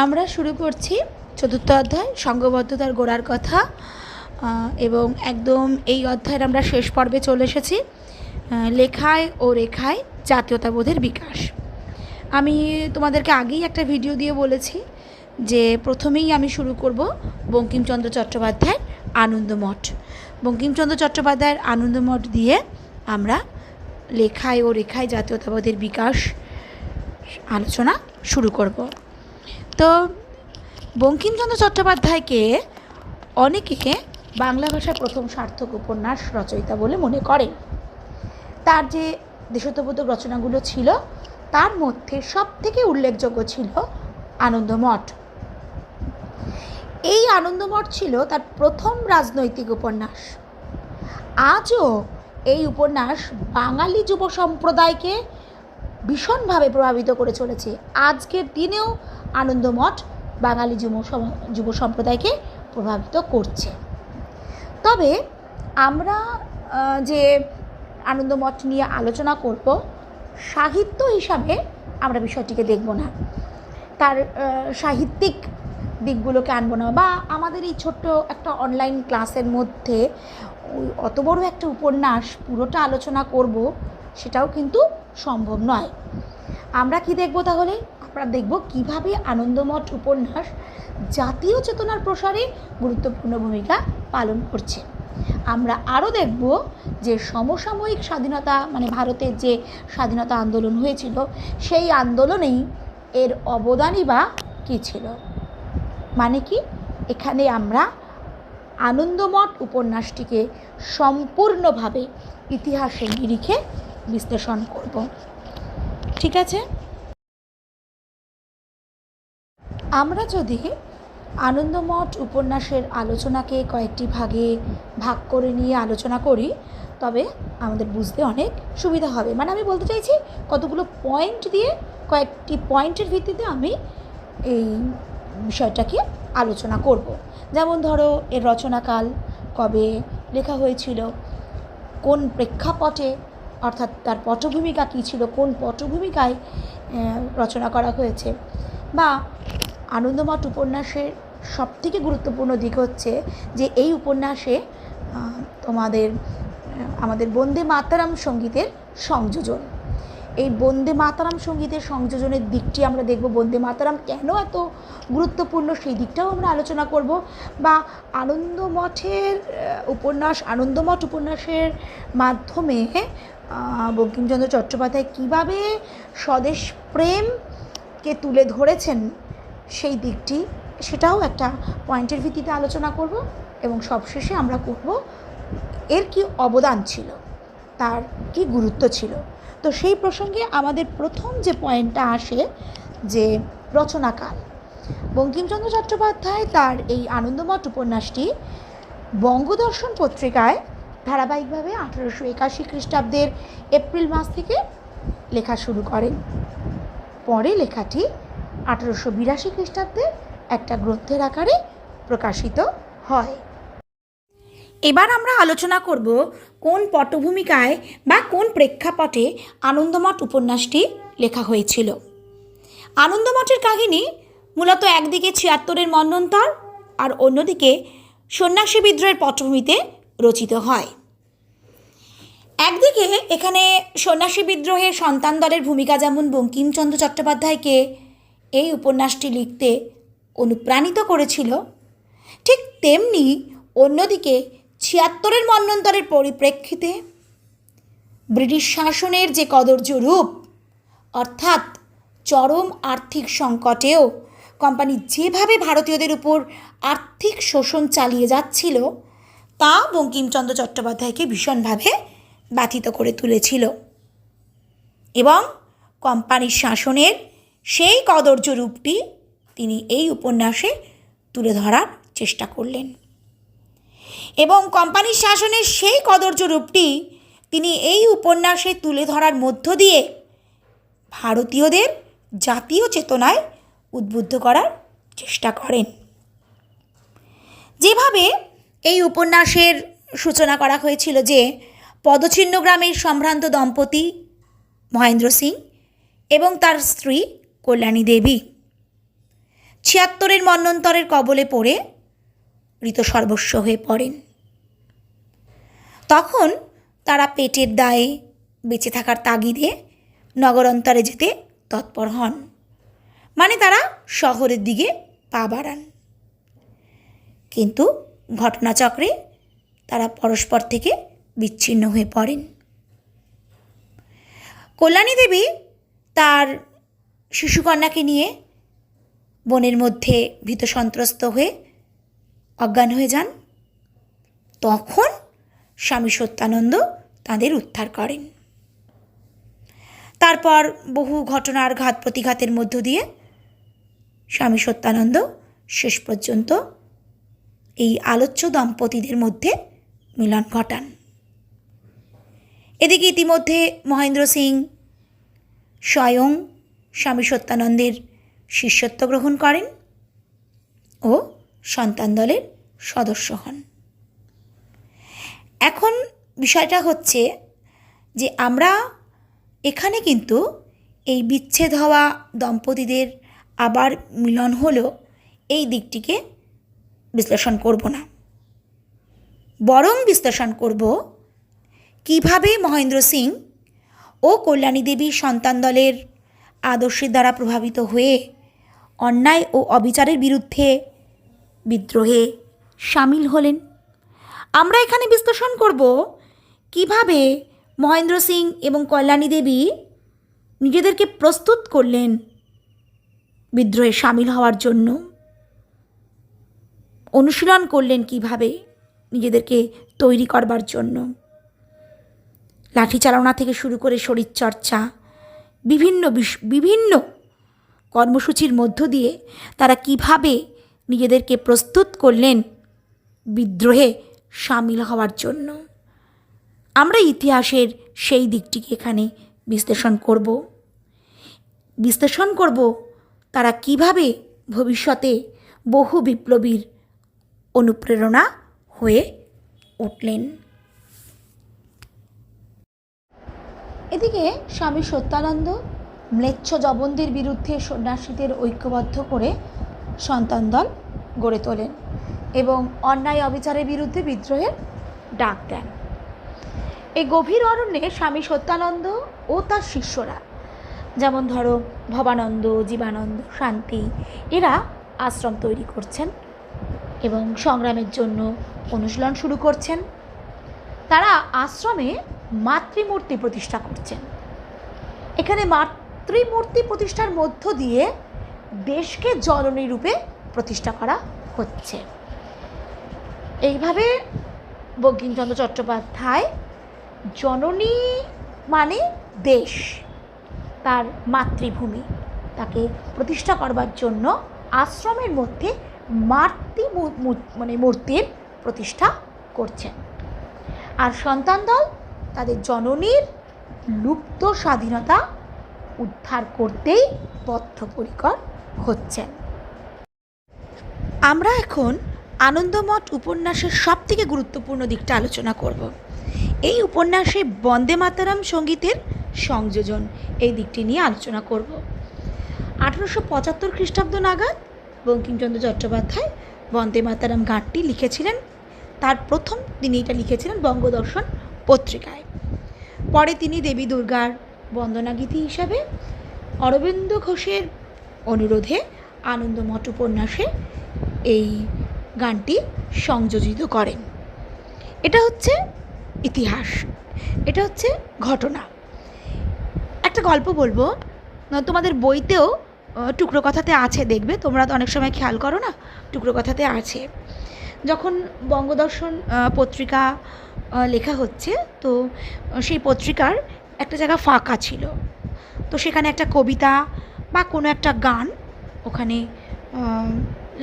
আমরা শুরু করছি চতুর্থ অধ্যায় সংঘবদ্ধতার গোড়ার কথা এবং একদম এই অধ্যায়ের আমরা শেষ পর্বে চলে এসেছি। লেখায় ও রেখায় জাতীয়তাবোধের বিকাশ। আমি তোমাদেরকে আগেই একটা ভিডিও দিয়ে বলেছি যে প্রথমেই আমি শুরু করব বঙ্কিমচন্দ্র চট্টোপাধ্যায়ের আনন্দমঠ। বঙ্কিমচন্দ্র চট্টোপাধ্যায়ের আনন্দমঠ দিয়ে আমরা লেখায় ও রেখায় জাতীয়তাবোধের বিকাশ আলোচনা শুরু করব। তো বঙ্কিমচন্দ্র চট্টোপাধ্যায়কে অনেকে বাংলা ভাষার প্রথম সার্থক উপন্যাস রচয়িতা বলে মনে করেন। তার যে দেশাত্মবোধক রচনাগুলো ছিল তার মধ্যে সবথেকে উল্লেখযোগ্য ছিল আনন্দমঠ। এই আনন্দমঠ ছিল তার প্রথম রাজনৈতিক উপন্যাস। আজও এই উপন্যাস বাঙালি যুব সম্প্রদায়কে ভীষণভাবে প্রভাবিত করে চলেছে। আজকের দিনেও আনন্দমঠ বাঙালি যুব সম্প্রদায়কে প্রভাবিত করছে। তবে আমরা যে আনন্দমঠ নিয়ে আলোচনা করব, সাহিত্য হিসাবে আমরা বিষয়টিকে দেখব না, তার সাহিত্যিক দিকগুলোকে আনবো না, বা আমাদের এই ছোট্ট একটা অনলাইন ক্লাসের মধ্যে অত বড় একটা উপন্যাস পুরোটা আলোচনা করব সেটাও কিন্তু সম্ভব নয়। আমরা কি দেখব তাহলে? আমরা দেখব কিভাবে আনন্দমঠ উপন্যাস জাতীয় চেতনার প্রসারে গুরুত্বপূর্ণ ভূমিকা পালন করছে। আমরা আরও দেখব যে সমসাময়িক স্বাধীনতা মানে ভারতের যে স্বাধীনতা আন্দোলন হয়েছিল সেই আন্দোলনেই এর অবদানই বা কী ছিল। মানে কি, এখানে আমরা আনন্দমঠ উপন্যাসটিকে সম্পূর্ণভাবে ইতিহাসের নিরিখে বিশ্লেষণ করব। ঠিক আছে? আমরা যদি আনন্দমঠ উপন্যাসের আলোচনাকে কয়েকটি ভাগে ভাগ করে নিয়ে আলোচনা করি তবে আমাদের বুঝতে অনেক সুবিধা হবে। মানে আমি বলতে চাইছি কতগুলো পয়েন্ট দিয়ে, কয়েকটি পয়েন্টের ভিত্তিতে আমি এই বিষয়টাকে আলোচনা করব। যেমন ধরো, এর রচনাকাল কবে লেখা হয়েছিল, কোন প্রেক্ষাপটে, অর্থাৎ তার পটভূমিকা কী ছিল, কোন পটভূমিকায় রচনা করা হয়েছে। বা আনন্দমঠ উপন্যাসের সবথেকে গুরুত্বপূর্ণ দিক হচ্ছে যে এই উপন্যাসে আমাদের বন্দে মাতরম সঙ্গীতের সংযোজন। এই বন্দে মাতরম সঙ্গীতের সংযোজনের দিকটি আমরা দেখব। বন্দে মাতরম কেন এত গুরুত্বপূর্ণ সেই দিকটাও আমরা আলোচনা করব। বা আনন্দমঠ উপন্যাসের মাধ্যমে বঙ্কিমচন্দ্র চট্টোপাধ্যায় কীভাবে স্বদেশ প্রেমকে তুলে ধরেছেন সেই দিকটি, সেটাও একটা পয়েন্টের ভিত্তিতে আলোচনা করব। এবং সবশেষে আমরা করব এর কি অবদান ছিল, তার কি গুরুত্ব ছিল। তো সেই প্রসঙ্গে আমাদের প্রথম যে পয়েন্টটা আসে যে রচনাকাল। বঙ্কিমচন্দ্র চট্টোপাধ্যায় তার এই আনন্দমঠ উপন্যাসটি বঙ্গদর্শন পত্রিকায় ধারাবাহিকভাবে 1881 খ্রিস্টাব্দের এপ্রিল মাস থেকে লেখা শুরু করেন। পরে লেখাটি 1882 খ্রিস্টাব্দে একটা গ্রন্থের আকারে প্রকাশিত হয়। এবার আমরা আলোচনা করব কোন পটভূমিকায় বা কোন প্রেক্ষাপটে আনন্দমঠ উপন্যাসটি লেখা হয়েছিল। আনন্দমঠের কাহিনী মূলত একদিকে 76-এর মন্বন্তর আর অন্যদিকে সন্ন্যাসী বিদ্রোহের পটভূমিতে রচিত হয়। একদিকে এখানে সন্ন্যাসী বিদ্রোহের সন্তান দলের ভূমিকা যেমন বঙ্কিমচন্দ্র চট্টোপাধ্যায়কে এই উপন্যাসটি লিখতে অনুপ্রাণিত করেছিল, ঠিক তেমনি অন্যদিকে 76-এর মন্বন্তরের পরিপ্রেক্ষিতে ব্রিটিশ শাসনের যে কদর্য রূপ, অর্থাৎ চরম আর্থিক সংকটেও কোম্পানি যেভাবে ভারতীয়দের উপর আর্থিক শোষণ চালিয়ে যাচ্ছিল তা বঙ্কিমচন্দ্র চট্টোপাধ্যায়কে ভীষণভাবে ব্যথিত করে তুলেছিল এবং কোম্পানির শাসনের সেই কদর্য রূপটি তিনি এই উপন্যাসে তুলে ধরার চেষ্টা করলেন। এবং কোম্পানির শাসনের সেই কদর্য রূপটি তিনি এই উপন্যাসে তুলে ধরার মধ্য দিয়ে ভারতীয়দের জাতীয় চেতনায় উদ্বুদ্ধ করার চেষ্টা করেন। যেভাবে এই উপন্যাসের সূচনা করা হয়েছিল যে পদচিহ্ন গ্রামের সম্ভ্রান্ত দম্পতি মহেন্দ্র সিং এবং তার স্ত্রী কল্যাণী দেবী 76 মন্বন্তরের কবলে পড়ে ঋতসর্বস্ব হয়ে পড়েন। তখন তারা পেটের দায়ে বেঁচে থাকার তাগিদে নগরান্তরে যেতে তৎপর হন, মানে তারা শহরের দিকে পা বাড়ান। কিন্তু ঘটনাচক্রে তারা পরস্পর থেকে বিচ্ছিন্ন হয়ে পড়েন। কল্যাণী দেবী তার শিশুকন্যাকে নিয়ে বনের মধ্যে ভীত সন্ত্রস্ত হয়ে অজ্ঞান হয়ে যান। তখন স্বামী সত্যানন্দ তাদের উদ্ধার করেন। তারপর বহু ঘটনার ঘাত প্রতিঘাতের মধ্য দিয়ে স্বামী সত্যানন্দ শেষ পর্যন্ত এই আলোচ্য দম্পতিদের মধ্যে মিলন ঘটান। এদিকে ইতিমধ্যে মহেন্দ্র সিং স্বয়ং স্বামী সত্যানন্দের শিষ্যত্ব গ্রহণ করেন ও সন্তান দলের সদস্য হন। এখন বিষয়টা হচ্ছে যে আমরা এখানে কিন্তু এই বিচ্ছেদ হওয়া দম্পতিদের আবার মিলন হলো এই দিকটিকে বিশ্লেষণ করব না, বরং বিশ্লেষণ করব কিভাবে মহেন্দ্র সিং ও কল্যাণী দেবী সন্তান দলের আদর্শের দ্বারা প্রভাবিত হয়ে অন্যায় ও অবিচারের বিরুদ্ধে বিদ্রোহে সামিল হলেন। আমরা এখানে বিশ্লেষণ করব কিভাবে মহেন্দ্র সিং এবং কল্যাণী দেবী নিজেদেরকে প্রস্তুত করলেন বিদ্রোহে সামিল হওয়ার জন্য, অনুশীলন করলেন কিভাবে নিজেদেরকে তৈরি করবার জন্য। লাঠি চালনা থেকে শুরু করে শরীরচর্চা, বিভিন্ন কর্মসূচির মধ্য দিয়ে তারা কিভাবে নিজেদেরকে প্রস্তুত করলেন বিদ্রোহে সামিল হওয়ার জন্য। আমরা ইতিহাসের সেই দিকটিকে এখানে বিশ্লেষণ করব তারা কিভাবে ভবিষ্যতে বহু বিপ্লবীর অনুপ্রেরণা হয়ে উঠলেন। এদিকে স্বামী সত্যানন্দ ম্লেচ্ছ জবন্দির বিরুদ্ধে সন্ন্যাসীদের ঐক্যবদ্ধ করে সন্তান দল গড়ে তোলেন এবং অন্যায় অবিচারের বিরুদ্ধে বিদ্রোহের ডাক দেন। এই গভীর অরণ্যে স্বামী সত্যানন্দ ও তার শিষ্যরা, যেমন ধরো ভবানন্দ, জীবানন্দ, শান্তি, এরা আশ্রম তৈরি করছেন এবং সংগ্রামের জন্য অনুশীলন শুরু করছেন। তারা আশ্রমে মাতৃমূর্তি প্রতিষ্ঠা করছেন। এখানে মাতৃমূর্তি প্রতিষ্ঠার মধ্য দিয়ে দেশকে জননী রূপে প্রতিষ্ঠা করা হচ্ছে। এইভাবে বঙ্কিমচন্দ্র চট্টোপাধ্যায় জননী মানে দেশ, তার মাতৃভূমি, তাকে প্রতিষ্ঠা করবার জন্য আশ্রমের মধ্যে মূর্তির প্রতিষ্ঠা করছেন। আর সন্তান দল তাদের জননীর লুপ্ত স্বাধীনতা উদ্ধার করতেই বদ্ধপরিকর হচ্ছেন। আমরা এখন আনন্দমঠ উপন্যাসের সবথেকে গুরুত্বপূর্ণ দিকটা আলোচনা করব। এই উপন্যাসে বন্দে মাতরম সঙ্গীতের সংযোজন, এই দিকটি নিয়ে আলোচনা করব। 1875 খ্রিস্টাব্দ নাগাদ বঙ্কিমচন্দ্র চট্টোপাধ্যায় বন্দে মাতরম গানটি লিখেছিলেন। তার প্রথম তিনি এটা লিখেছিলেন বঙ্গদর্শন পত্রিকায়। পরে তিনি দেবী দুর্গার বন্দনাগীতি হিসাবে অরবিন্দ ঘোষের অনুরোধে আনন্দমঠ উপন্যাসে এই গানটি সংযোজিত করেন। এটা হচ্ছে ইতিহাস, এটা হচ্ছে ঘটনা। একটা গল্প বলবো, তোমাদের বইতেও টুকরো কথাতে আছে, দেখবে তোমরা তো অনেক সময় খেয়াল করো না, টুকরো কথাতে আছে। যখন বঙ্গদর্শন পত্রিকা লেখা হচ্ছে, তো সেই পত্রিকার একটা জায়গা ফাঁকা ছিল, তো সেখানে একটা কবিতা বা কোনো একটা গান ওখানে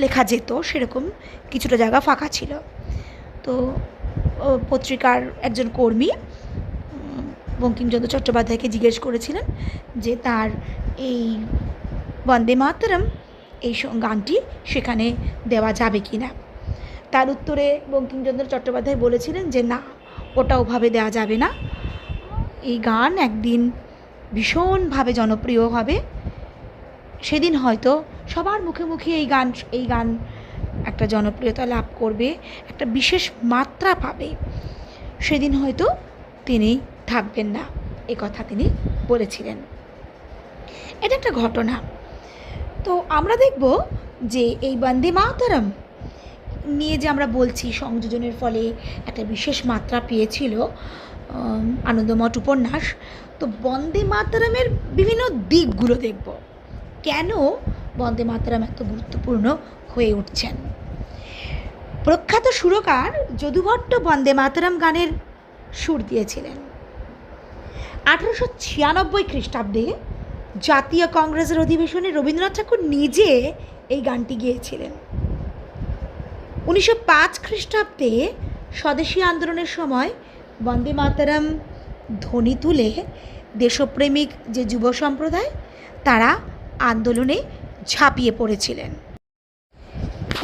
লেখা যেত, সেরকম কিছুটা জায়গা ফাঁকা ছিল। তো পত্রিকার একজন কর্মী বঙ্কিমচন্দ্র চট্টোপাধ্যায়কে জিজ্ঞেস করেছিলেন যে তার এই বন্দে মাতরম এই গানটি সেখানে দেওয়া যাবে কি না। তার উত্তরে বঙ্কিমচন্দ্র চট্টোপাধ্যায় বলেছিলেন যে না, ওটা ওভাবে দেওয়া যাবে না, এই গান একদিন ভীষণভাবে জনপ্রিয় হবে, সেদিন হয়তো সবার মুখে মুখে এই গান একটা জনপ্রিয়তা লাভ করবে, একটা বিশেষ মাত্রা পাবে, সেদিন হয়তো তিনি থাকবেন না, এ কথা তিনি বলেছিলেন। এটা একটা ঘটনা। তো আমরা দেখব যে এই বন্দে মাতরম নিয়ে যে আমরা বলছি সংযোজনের ফলে একটা বিশেষ মাত্রা পেয়েছিল আনন্দমঠ উপন্যাস, তো বন্দে মাতরমের বিভিন্ন দিকগুলো দেখব, কেন বন্দে মাতরম এত গুরুত্বপূর্ণ হয়ে উঠছেন। প্রখ্যাত সুরকার যদু ভট্ট বন্দে মাতরম গানের সুর দিয়েছিলেন। 1896 খ্রিস্টাব্দে জাতীয় কংগ্রেসের অধিবেশনে রবীন্দ্রনাথ ঠাকুর নিজে এই গানটি গেয়েছিলেন। 1905 খ্রিস্টাব্দে স্বদেশী আন্দোলনের সময় বন্দে মাতরম ধ্বনি তুলে দেশপ্রেমিক যে যুব সম্প্রদায় তারা আন্দোলনে ঝাঁপিয়ে পড়েছিলেন।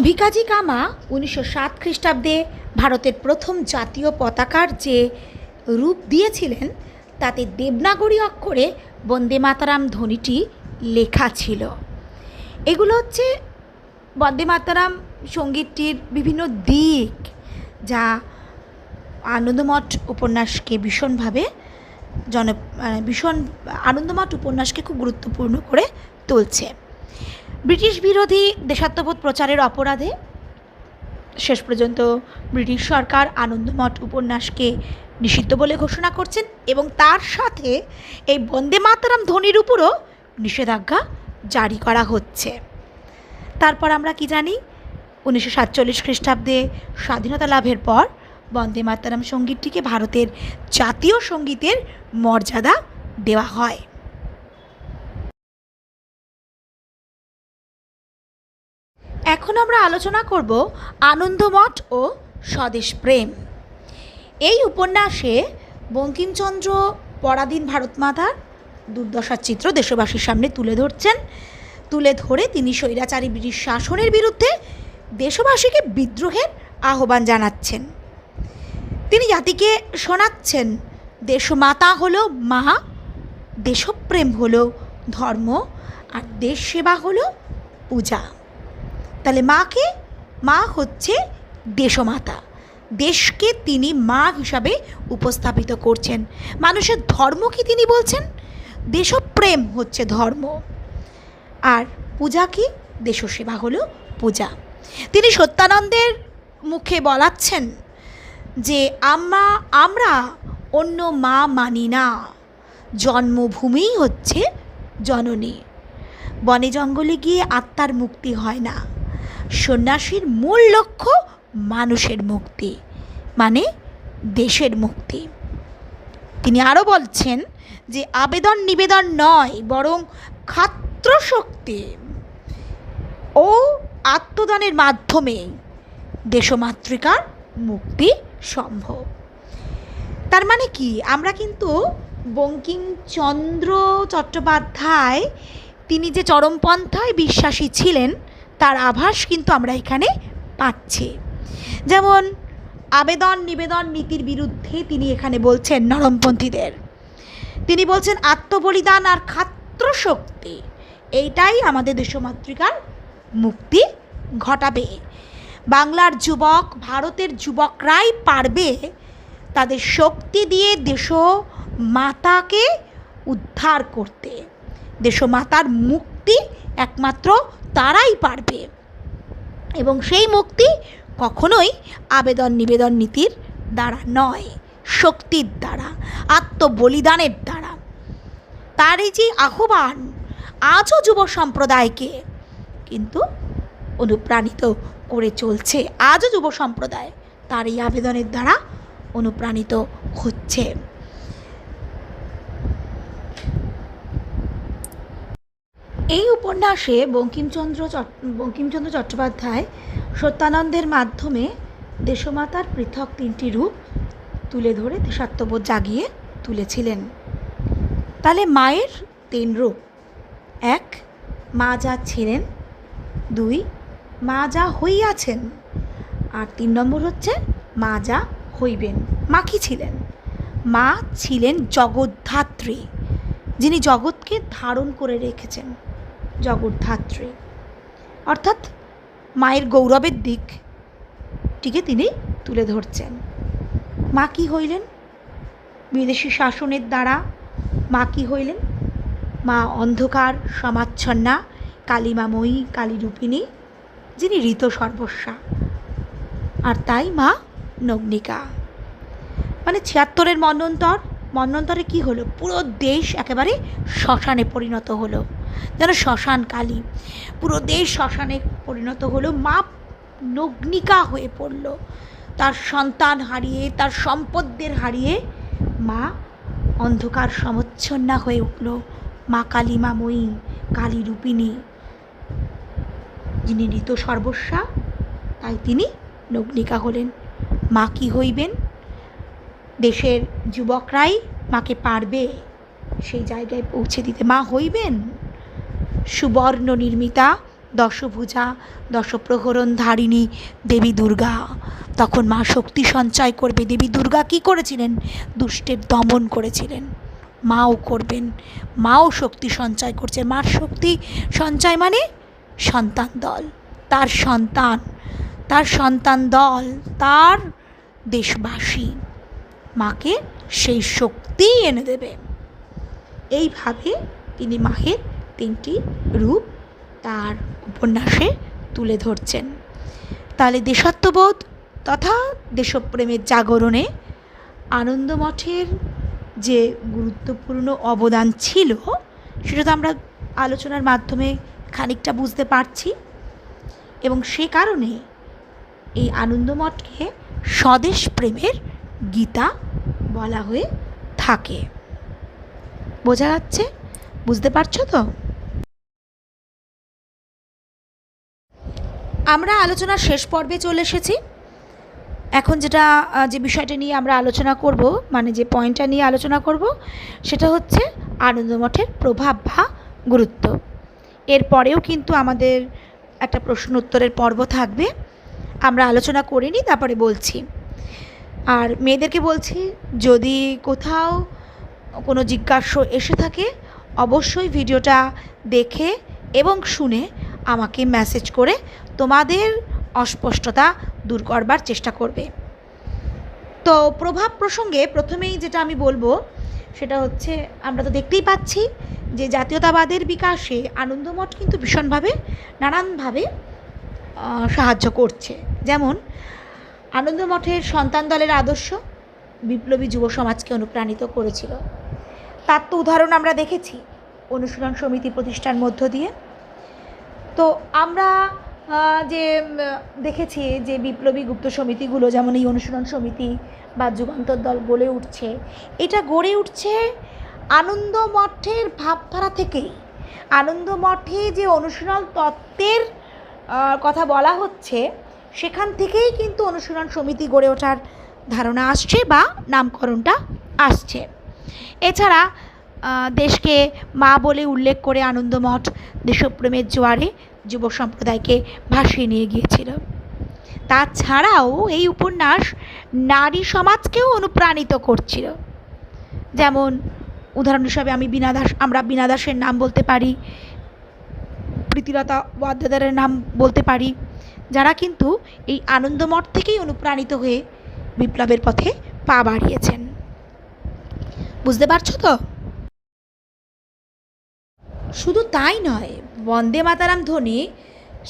ভিকাজি কামা 1907 খ্রিস্টাব্দে ভারতের প্রথম জাতীয় পতাকার যে রূপ দিয়েছিলেন তাতে দেবনাগরী অক্ষরে বন্দে মাতরম ধ্বনিটি লেখা ছিল। এগুলো হচ্ছে বন্দে মাতরম সঙ্গীতটির বিভিন্ন দিক, যা আনন্দমঠ উপন্যাসকে ভীষণভাবে আনন্দমঠ উপন্যাসকে খুব গুরুত্বপূর্ণ করে তুলছে। ব্রিটিশ বিরোধী দেশাত্মবোধ প্রচারের অপরাধে শেষ পর্যন্ত ব্রিটিশ সরকার আনন্দমঠ উপন্যাসকে নিষিদ্ধ বলে ঘোষণা করছেন এবং তার সাথে এই বন্দে মাতরম ধ্বনির উপরও নিষেধাজ্ঞা জারি করা হচ্ছে। তারপর আমরা কি জানি, 1947 খ্রিস্টাব্দে স্বাধীনতা লাভের পর বন্দে মাতরম সঙ্গীতটিকে ভারতের জাতীয় সঙ্গীতের মর্যাদা দেওয়া হয়। এখন আমরা আলোচনা করব আনন্দমঠ ও স্বদেশ প্রেম। এই উপন্যাসে বঙ্কিমচন্দ্র পরাধীন ভারতমাতার দুর্দশার চিত্র দেশবাসীর সামনে তুলে ধরে তিনি স্বৈরাচারী ব্রিটিশ শাসনের বিরুদ্ধে দেশবাসীকে বিদ্রোহের আহ্বান জানাচ্ছেন। তিনি জাতিকে শোনাচ্ছেন দেশমাতা হলো মা, দেশপ্রেম হলো ধর্ম, আর দেশ সেবা হলো পূজা। তাহলে মা হচ্ছে দেশমাতা, দেশকে তিনি মা হিসাবে উপস্থাপিত করছেন। মানুষের ধর্ম কি তিনি বলছেন? দেশপ্রেম হচ্ছে ধর্ম, আর পূজা কি? দেশসেবা হলো পূজা। তিনি সত্যানন্দের মুখে বলাচ্ছেন যে আমরা অন্য মা মানি না, জন্মভূমিই হচ্ছে জননী। বনে জঙ্গলে গিয়ে আত্মার মুক্তি হয় না, সন্ন্যাসীর মূল লক্ষ্য মানুষের মুক্তি, মানে দেশের মুক্তি। তিনি আরও বলছেন যে আবেদন নিবেদন নয়, বরং ক্ষাত্রশক্তি ও আত্মদানের মাধ্যমে দেশমাতৃকার মুক্তি সম্ভব। তার মানে কি, আমরা কিন্তু বঙ্কিমচন্দ্র চট্টোপাধ্যায় তিনি যে চরমপন্থায় বিশ্বাসী ছিলেন তার আভাস কিন্তু আমরা এখানে পাচ্ছি। যেমন আবেদন নিবেদন নীতির বিরুদ্ধে তিনি এখানে বলছেন নরমপন্থীদের, তিনি বলছেন আত্মবলিদান আর ক্ষাত্রশক্তি এইটাই আমাদের দেশমাতৃকার মুক্তি ঘটাবে। বাংলার যুবক, ভারতের যুবকরাই পারবে তাদের শক্তি দিয়ে দেশমাতাকে উদ্ধার করতে। দেশমাতার মুক্তি একমাত্র তারাই পারবে, এবং সেই মুক্তি কখনোই আবেদন নিবেদন নীতির দ্বারা নয়, শক্তির দ্বারা, আত্মবলিদানের দ্বারা। তার এই যে আহ্বান আজও যুব সম্প্রদায়কে কিন্তু অনুপ্রাণিত করে চলছে। আজও যুব সম্প্রদায় তার এই আবেদনের দ্বারা অনুপ্রাণিত হচ্ছে। এই উপন্যাসে বঙ্কিমচন্দ্র চট্টোপাধ্যায় সত্যানন্দের মাধ্যমে দেশমাতার পৃথক তিনটি রূপ তুলে ধরে দেশাত্মবোধ জাগিয়ে তুলেছিলেন। তাহলে মায়ের তিন রূপ: এক, মা যা ছিলেন; দুই, মা যা হইয়াছেন; আর তিন নম্বর হচ্ছে মা যা হইবেন। মা কী ছিলেন? মা ছিলেন জগদ্ধাত্রী, যিনি জগৎকে ধারণ করে রেখেছেন, জগদ্ধাত্রী। অর্থাৎ মায়ের গৌরবের দিকটিকে তিনি তুলে ধরছেন। মা কী হইলেন? বিদেশি শাসনের দ্বারা মা কী হইলেন? মা অন্ধকার সমাচ্ছন্না, কালিমাময়ী, কালীরূপিণী, যিনি ঋত সর্বস্বা, আর তাই মা নগ্নিকা। মানে 76-এর মন্বন্তরে কী হলো? পুরো দেশ একেবারে শ্মশানে পরিণত হলো, যেন শ্মশান কালী। পুরো দেশ শ্মশানে পরিণত হলো। মা নগ্নিকা হয়ে পড়ল। তার সন্তান হারিয়ে, তার সম্পদদের হারিয়ে মা অন্ধকার সমচ্ছন্না হয়ে উঠল। মা কালিমাময়ী, কালীরূপিণী, যিনি ঋত সর্বস্বা, তাই তিনি নগ্নিকা হলেন। মা কি হইবেন? দেশের যুবকরাই মাকে পারবে সেই জায়গায় পৌঁছে দিতে। মা হইবেন সুবর্ণ নির্মিতা, দশভুজা, দশপ্রহরণ ধারিণী দেবী দুর্গা। তখন মা শক্তি সঞ্চয় করবে। দেবী দুর্গা কী করেছিলেন? দুষ্টের দমন করেছিলেন। মাও করবেন। মাও শক্তি সঞ্চয় করছে। মার শক্তি সঞ্চয় মানে সন্তান দল, তার সন্তান, তার সন্তান দল, তার দেশবাসী মাকে সেই শক্তি এনে দেবে। এইভাবে তিনি মায়ের 3টি রূপ তার উপন্যাসে তুলে ধরছেন। তাহলে দেশাত্মবোধ তথা দেশপ্রেমের জাগরণে আনন্দমঠের যে গুরুত্বপূর্ণ অবদান ছিল সেটা তো আমরা আলোচনার মাধ্যমে খানিকটা বুঝতে পারছি, এবং সে কারণে এই আনন্দমঠকে স্বদেশ প্রেমের গীতা বলা হয়ে থাকে। বোঝা যাচ্ছে? বুঝতে পারছো তো? আমরা আলোচনার শেষ পর্বে চলে এসেছি। এখন যে বিষয়টা নিয়ে আমরা আলোচনা করব, মানে যে পয়েন্টটা নিয়ে আলোচনা করব, সেটা হচ্ছে আনন্দমঠের প্রভাব বা গুরুত্ব। এরপরেও কিন্তু আমাদের একটা প্রশ্ন উত্তরের পর্ব থাকবে, আমরা আলোচনা করে নিই, তারপরে বলছি। আর মেয়েদেরকে বলছি, যদি কোথাও কোনো জিজ্ঞাসা এসে থাকে অবশ্যই ভিডিওটা দেখে এবং শুনে আমাকে মেসেজ করে তোমাদের অস্পষ্টতা দূর করবার চেষ্টা করবে। তো প্রভাব প্রসঙ্গে প্রথমেই যেটা আমি বলবো সেটা হচ্ছে, আমরা তো দেখতেই পাচ্ছি যে জাতীয়তাবাদের বিকাশে আনন্দমঠ কিন্তু ভীষণভাবে নানানভাবে সাহায্য করছে। যেমন আনন্দমঠের সন্তান দলের আদর্শ বিপ্লবী যুব সমাজকে অনুপ্রাণিত করেছিল। তার তো উদাহরণ আমরা দেখেছি অনুশীলন সমিতি প্রতিষ্ঠার মধ্য দিয়ে। তো আমরা যে দেখেছি যে বিপ্লবী গুপ্ত সমিতিগুলো, যেমন এই অনুশীলন সমিতি বা যুগান্তর দল গড়ে উঠছে, এটা গড়ে উঠছে আনন্দমঠের ভাবধারা থেকেই। আনন্দমঠে যে অনুশীলন তত্ত্বের কথা বলা হচ্ছে, সেখান থেকেই কিন্তু অনুশীলন সমিতি গড়ে ওঠার ধারণা আসছে বা নামকরণটা আসছে। এছাড়া দেশকে মা বলে উল্লেখ করে আনন্দমঠ দেশপ্রেমের জোয়ারে যুব সম্প্রদায়কে ভাসিয়ে নিয়ে গিয়েছিল। তাছাড়াও এই উপন্যাস নারী সমাজকেও অনুপ্রাণিত করছিল। যেমন উদাহরণ হিসাবে আমরা বীণা দাসের নাম বলতে পারি, প্রীতিলতা ওয়াদ্দেদারের নাম বলতে পারি, যারা কিন্তু এই আনন্দমঠ থেকেই অনুপ্রাণিত হয়ে বিপ্লবের পথে পা বাড়িয়েছেন। বুঝতে পারছো তো? শুধু তাই নয়, বন্দে মাতারাম ধ্বনি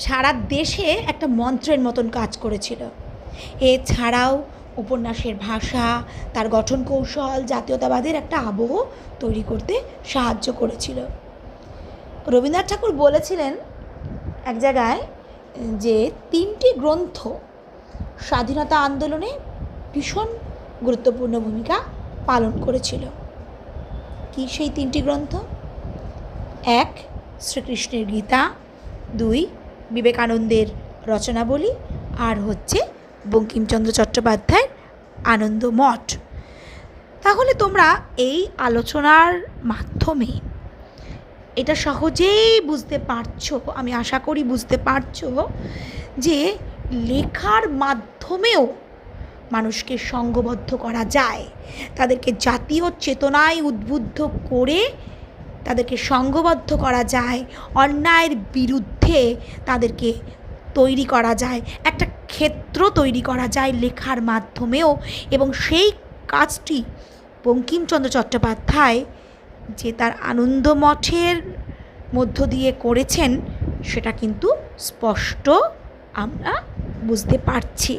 সারা দেশে একটা মন্ত্রের মতন কাজ করেছিল। এছাড়াও উপন্যাসের ভাষা, তার গঠন কৌশল জাতীয়তাবাদের একটা আবহ তৈরি করতে সাহায্য করেছিল। রবীন্দ্রনাথ ঠাকুর বলেছিলেন এক জায়গায় যে 3টি গ্রন্থ স্বাধীনতা আন্দোলনে ভীষণ গুরুত্বপূর্ণ ভূমিকা পালন করেছিল। কি সেই 3টি গ্রন্থ? 1 শ্রীকৃষ্ণের গীতা, 2 বিবেকানন্দের রচনাবলী, আর হচ্ছে বঙ্কিমচন্দ্র চট্টোপাধ্যায়ের আনন্দমঠ। তাহলে তোমরা এই আলোচনার মাধ্যমে এটা সহজেই বুঝতে পারছো, আমি আশা করি বুঝতে পারছো, যে লেখার মাধ্যমেও মানুষকে সংঘবদ্ধ করা যায়। তাদেরকে জাতীয় চেতনায় উদ্বুদ্ধ করে তাদেরকে সংঘবদ্ধ করা যায়, অন্যায়ের বিরুদ্ধে মধ্যে তাদেরকে তৈরি করা যায়, একটা ক্ষেত্র তৈরি করা যায় লেখার মাধ্যমেও। এবং সেই কাজটি বঙ্কিমচন্দ্র চট্টোপাধ্যায় যে তার আনন্দমঠের মধ্য দিয়ে করেছেন সেটা কিন্তু স্পষ্ট আমরা বুঝতে পারছি।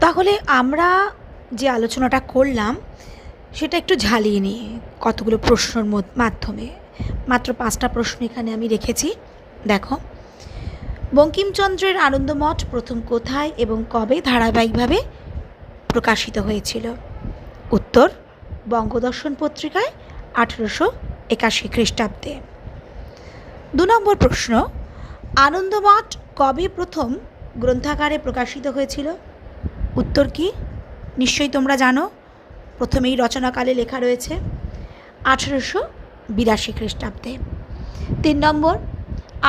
তাহলে আমরা যে আলোচনাটা করলাম সেটা একটু ঝালিয়ে নিয়ে কতগুলো প্রশ্নর মাধ্যমে, মাত্র 5টা প্রশ্ন এখানে আমি রেখেছি। দেখো, বঙ্কিমচন্দ্রের আনন্দমঠ প্রথম কোথায় এবং কবে ধারাবাহিকভাবে প্রকাশিত হয়েছিল? উত্তর, বঙ্গদর্শন পত্রিকায় 1881 খ্রিস্টাব্দে। 2 নম্বর প্রশ্ন, আনন্দমঠ কবে প্রথম গ্রন্থাকারে প্রকাশিত হয়েছিল? উত্তর কি? নিশ্চয়ই তোমরা জানো, প্রথমেই রচনাকালে লেখা রয়েছে 1882 খ্রিস্টাব্দে। 3 নম্বর,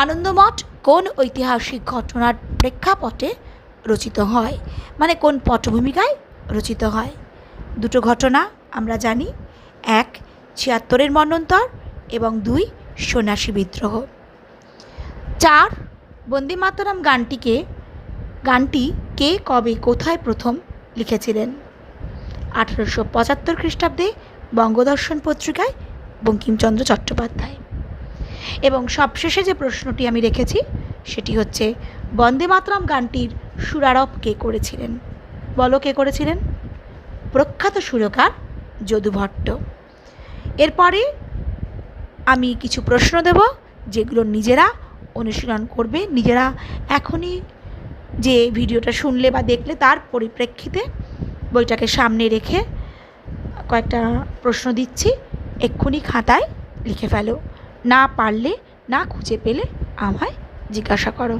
আনন্দমঠ কোন ঐতিহাসিক ঘটনার প্রেক্ষাপটে রচিত হয়, মানে কোন পটভূমিকায় রচিত হয়? 2টো ঘটনা আমরা জানি, 1 76-এর মন্বন্তর এবং 2 সন্ন্যাসী বিদ্রোহ। 4 বন্দে মাতরম গানটি কে কবে কোথায় প্রথম লিখেছিলেন? 1875 খ্রিস্টাব্দে বঙ্গদর্শন পত্রিকায় বঙ্কিমচন্দ্র চট্টোপাধ্যায়। এবং সবশেষে যে প্রশ্নটি আমি রেখেছি সেটি হচ্ছে, বন্দে মাতরম গানটির সুরারোপ কে করেছিলেন? বলো, কে করেছিলেন? প্রখ্যাত সুরকার যদু ভট্ট। এরপরে আমি কিছু প্রশ্ন দেব যেগুলো নিজেরা অনুশীলন করবে, নিজেরা এখনই যে ভিডিওটা শুনলে বা দেখলে তার পরিপ্রেক্ষিতে বইটাকে সামনে রেখে কয়েকটা প্রশ্ন দিচ্ছি, এক্ষুনি খাতায় লিখে ফেলো। না পারলে, না খুঁজে পেলে আমায় জিজ্ঞাসা করো।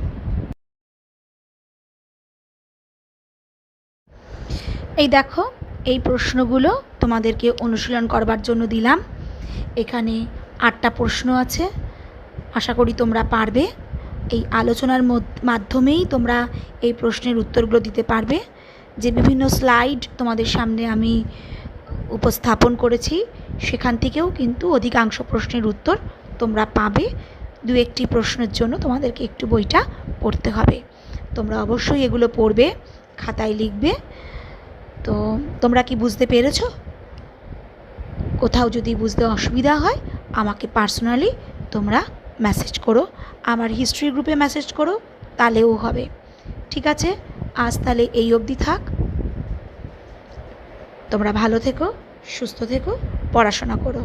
এই দেখো, এই প্রশ্নগুলো তোমাদেরকে অনুশীলন করবার জন্য দিলাম। এখানে 8টা প্রশ্ন আছে, আশা করি তোমরা পারবে। এই আলোচনার মাধ্যমেই তোমরা এই প্রশ্নের উত্তরগুলো দিতে পারবে। যে বিভিন্ন স্লাইড তোমাদের সামনে আমি উপস্থাপন করেছি সেখান থেকেও কিন্তু অধিকাংশ প্রশ্নের উত্তর তোমরা পাবে। 2-1টি প্রশ্নের জন্য তোমাদেরকে একটু বইটা পড়তে হবে। তোমরা অবশ্যই এগুলো পড়বে, খাতায় লিখবে। তো তোমরা কি বুঝতে পেরেছো? কোথাও যদি বুঝতে অসুবিধা হয় আমাকে পার্সোনালি তোমরা মেসেজ করো, আমার হিস্ট্রি গ্রুপে মেসেজ করো, তাহলেও হবে। ঠিক আছে, আজ তাহলে এই অবধি থাক। তোমরা ভালো থেকো, সুস্থ থেকো, পড়াশোনা করো।